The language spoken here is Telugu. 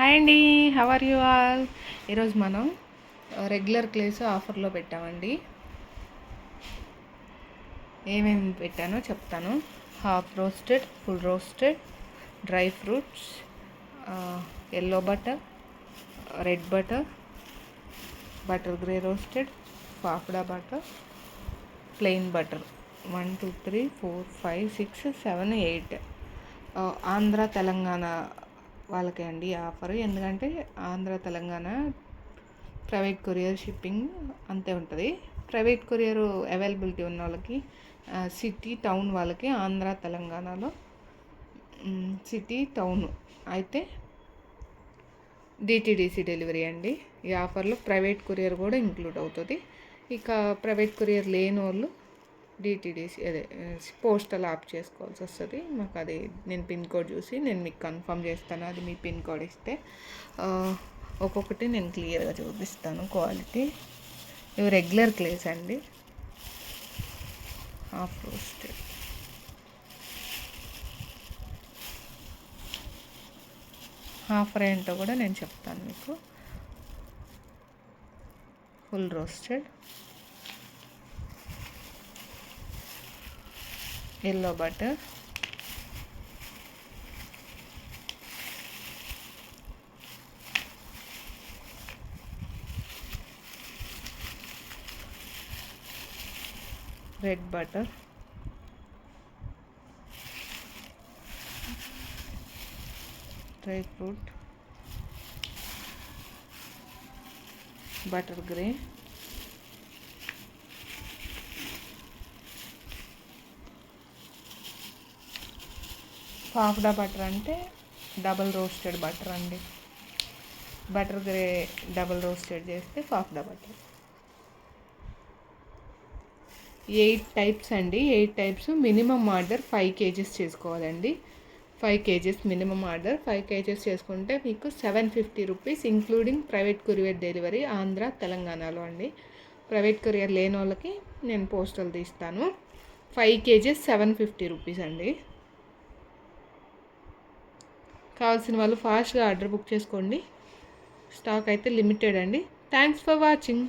హాయ్ అండి, హౌ ఆర్ యూ ఆల్? ఈరోజు మనం రెగ్యులర్ క్లేస్ ఆఫర్లో పెట్టామండి. ఏమేమి పెట్టానో చెప్తాను. Half roasted, full roasted, dry fruits, yellow butter, red butter, butter grey roasted, ఫాఫ్డా butter, plain butter. 1 2 3 4 5 6 7 8 Andhra Telangana వాళ్ళకే అండి ఆఫర్. ఎందుకంటే Andhra Telangana private courier shipping అంతే ఉంటుంది. ప్రైవేట్ కొరియర్ అవైలబిలిటీ ఉన్న వాళ్ళకి, సిటీ టౌన్ వాళ్ళకి ఆంధ్ర తెలంగాణలో సిటీ టౌన్ అయితే డిటీడీసీ డెలివరీ అండి. ఈ ఆఫర్లో ప్రైవేట్ కొరియర్ కూడా ఇంక్లూడ్ అవుతుంది. ఇక ప్రైవేట్ కొరియర్ లేని వాళ్ళు డిటీడీసీ అదే పోస్టల్ యాప్ చేసుకోవాల్సి వస్తుంది. మాకు అది నేను పిన్ కోడ్ చూసి నేను మీకు కన్ఫర్మ్ చేస్తాను. అది మీ పిన్ కోడ్ ఇస్తే ఒక్కొక్కటి నేను క్లియర్గా చూపిస్తాను. క్వాలిటీ ఇవి రెగ్యులర్ క్లేస్ అండి. హాఫ్ రోస్టెడ్, ఆఫర్ ఏంటో కూడా నేను చెప్తాను మీకు. Full roasted, yellow butter, red butter, dry fruit, butter grey, ఫాఫ్డా బటర్ అంటే డబల్ రోస్టెడ్ బటర్ అండి. బటర్ గ్రే డబల్ రోస్టెడ్ చేస్తే ఫాఫ్డా బటర్. 8 టైప్స్ అండి. 8 టైప్స్. మినిమం ఆర్డర్ 5 kgs చేసుకోవాలండి. 5 kgs మినిమం ఆర్డర్. 5 kgs చేసుకుంటే మీకు 750 rupees including private courier delivery Andhra తెలంగాణలో అండి. ప్రైవేట్ కొరియర్ లేని వాళ్ళకి నేను పోస్టల్ తీస్తాను. 5 kgs 750 రూపీస్ అండి. కావాల్సిన వాళ్ళు ఫాస్ట్గా ఆర్డర్ బుక్ చేసుకోండి. స్టాక్ అయితే లిమిటెడ్ అండి. Thanks for watching.